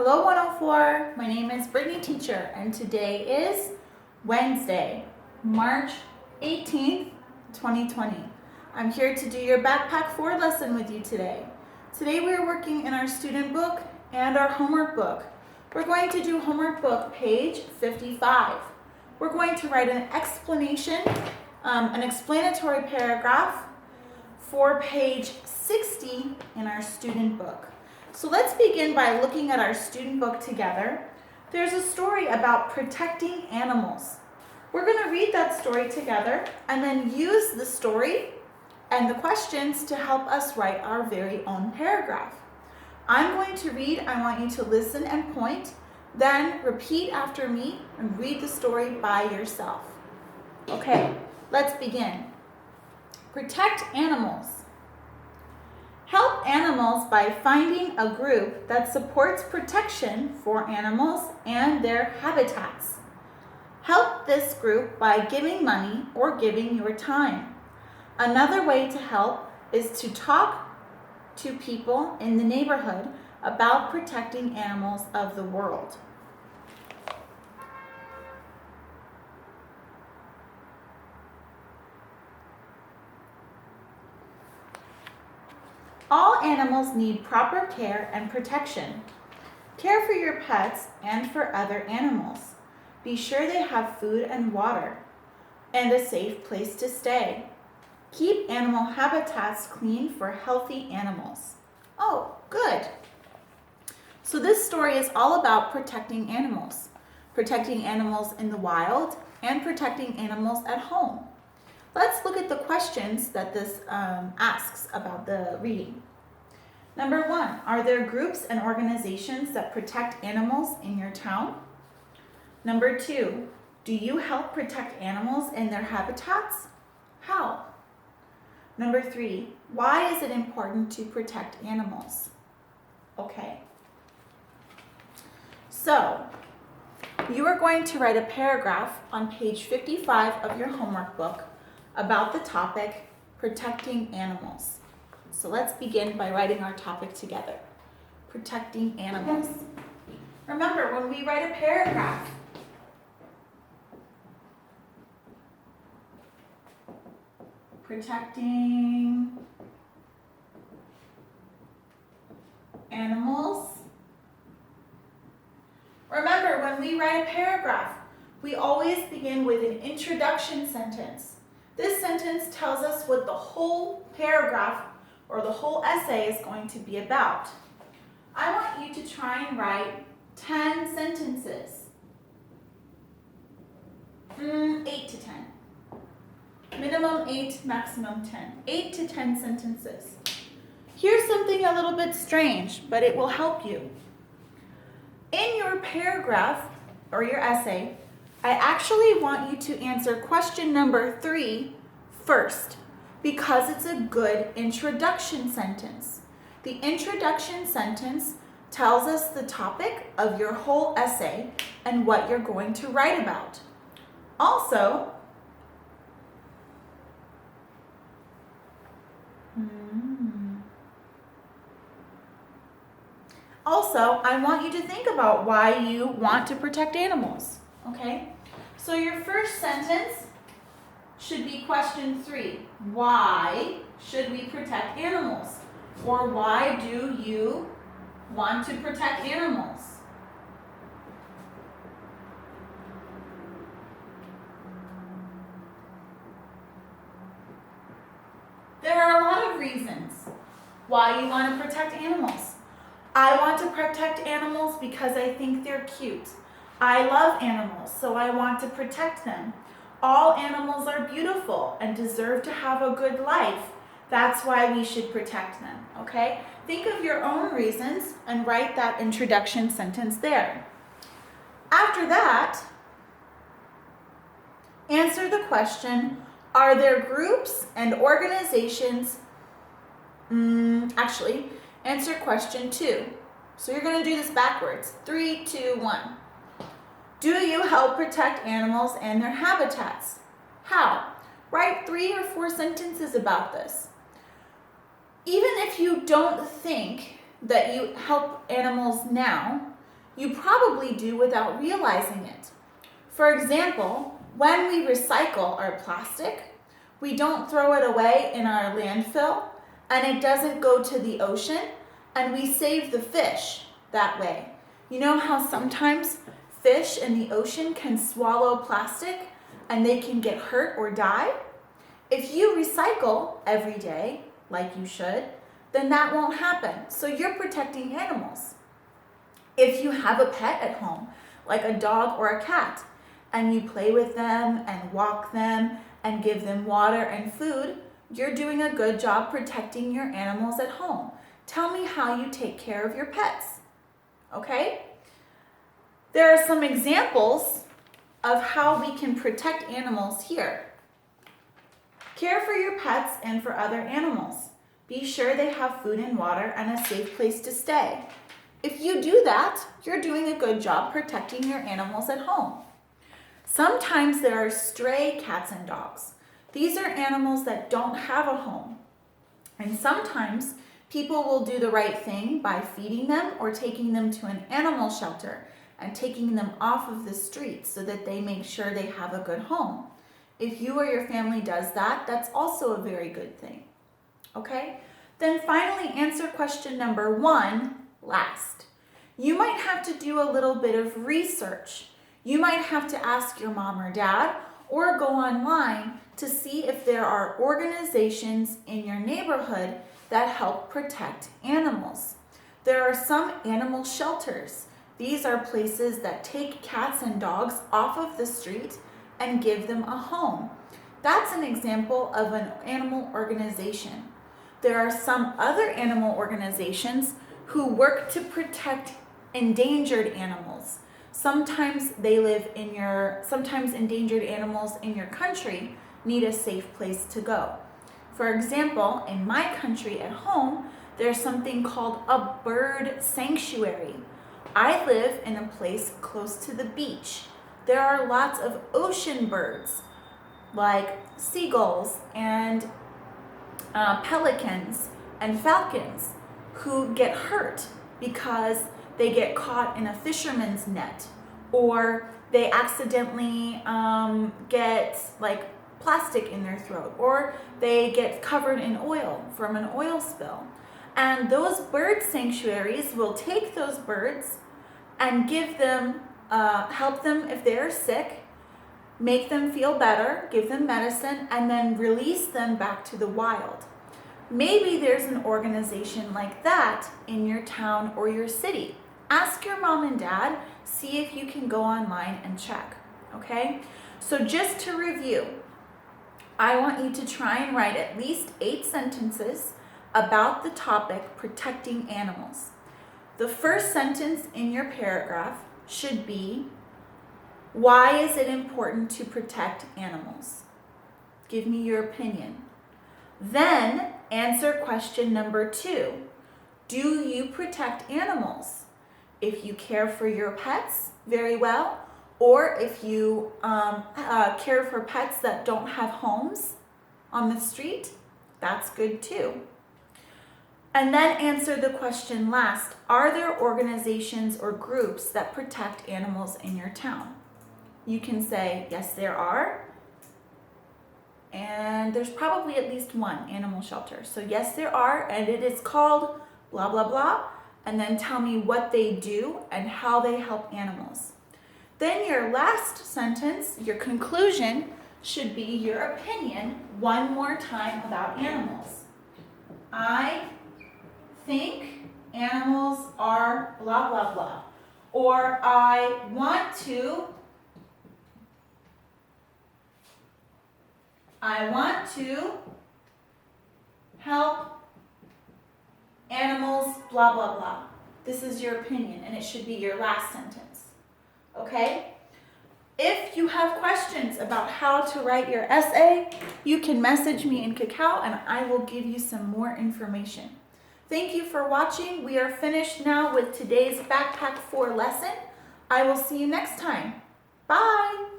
Hello 104, my name is Brittany Teacher and today is Wednesday, March 18th, 2020. I'm here to do your Backpack 4 lesson with you today. Today we are working in our student book and our homework book. We're going to do homework book page 55. We're going to write an explanation, an explanatory paragraph for page 60 in our student book. So let's begin by looking at our student book together. There's a story about protecting animals. We're going to read that story together and then use the story and the questions to help us write our very own paragraph. I'm going to read, I want you to listen and point, then repeat after me and read the story by yourself. Okay, let's begin. Protect animals. Help animals by finding a group that supports protection for animals and their habitats. Help this group by giving money or giving your time. Another way to help is to talk to people in the neighborhood about protecting animals of the world. All animals need proper care and protection. Care for your pets and for other animals. Be sure they have food and water and a safe place to stay. Keep animal habitats clean for healthy animals. Oh, good. So this story is all about protecting animals in the wild and protecting animals at home. Let's look at the questions that this asks about the reading. Number 1, are there groups and organizations that protect animals in your town? Number 2, do you help protect animals in their habitats? How? Number 3, why is it important to protect animals? Okay. So, you are going to write a paragraph on page 55 of your homework book about the topic, protecting animals. So let's begin by writing our topic together. Protecting animals. Remember, when we write a paragraph, protecting animals. Remember, when we write a paragraph, we always begin with an introduction sentence. This sentence tells us what the whole paragraph or the whole essay is going to be about. I want you to try and write 10 sentences. 8 to 10. Minimum 8, maximum 10. 8 to 10 sentences. Here's something a little bit strange, but it will help you. In your paragraph or your essay, I actually want you to answer question number 3 first because it's a good introduction sentence. The introduction sentence tells us the topic of your whole essay and what you're going to write about. Also, I want you to think about why you want to protect animals, okay? So your first sentence should be question 3. Why should we protect animals? Or why do you want to protect animals? There are a lot of reasons why you want to protect animals. I want to protect animals because I think they're cute. I love animals, so I want to protect them. All animals are beautiful and deserve to have a good life. That's why we should protect them, okay? Think of your own reasons and write that introduction sentence there. After that, answer the question, are there groups and organizations? Answer question 2. So you're going to do this backwards. 3, 2, 1. Do you help protect animals and their habitats? How? Write 3 or 4 sentences about this. Even if you don't think that you help animals now, You probably do without realizing it. For example, when we recycle our plastic, we don't throw it away in our landfill and it doesn't go to the ocean, and we save the fish that way. You know how sometimes fish in the ocean can swallow plastic and they can get hurt or die? If you recycle every day, like you should, then that won't happen. So you're protecting animals. If you have a pet at home, like a dog or a cat, and you play with them and walk them and give them water and food, you're doing a good job protecting your animals at home. Tell me how you take care of your pets, okay? There are some examples of how we can protect animals here. Care for your pets and for other animals. Be sure they have food and water and a safe place to stay. If you do that, you're doing a good job protecting your animals at home. Sometimes there are stray cats and dogs. These are animals that don't have a home. And sometimes people will do the right thing by feeding them or taking them to an animal shelter and taking them off of the street so that they make sure they have a good home. If you or your family does that, that's also a very good thing. Okay? Then finally answer question number 1 last. You might have to do a little bit of research. You might have to ask your mom or dad or go online to see if there are organizations in your neighborhood that help protect animals. There are some animal shelters. These are places that take cats and dogs off of the street and give them a home. That's an example of an animal organization. There are some other animal organizations who work to protect endangered animals. Sometimes endangered animals in your country need a safe place to go. For example, in my country at home, there's something called a bird sanctuary. I live in a place close to the beach. There are lots of ocean birds like seagulls and pelicans and falcons who get hurt because they get caught in a fisherman's net, or they accidentally get like plastic in their throat, or they get covered in oil from an oil spill. And those bird sanctuaries will take those birds and give them, help them if they're sick, make them feel better, give them medicine, and then release them back to the wild. Maybe there's an organization like that in your town or your city. Ask your mom and dad, see if you can go online and check, okay? So just to review, I want you to try and write at least 8 sentences about the topic protecting animals. The first sentence in your paragraph should be, why is it important to protect animals? Give me your opinion. Then answer question number 2. Do you protect animals? If you care for your pets very well, or if you care for pets that don't have homes on the street, that's good too. And then answer the question last, are there organizations or groups that protect animals in your town? You can say, yes, there are. And there's probably at least one animal shelter. So yes, there are, and it is called blah, blah, blah. And then tell me what they do and how they help animals. Then your last sentence, your conclusion, should be your opinion one more time about animals. I think animals are blah, blah, blah. Or I want to help animals, blah, blah, blah. This is your opinion, and it should be your last sentence, okay? If you have questions about how to write your essay, you can message me in Kakao, and I will give you some more information. Thank you for watching. We are finished now with today's Backpack 4 lesson. I will see you next time. Bye!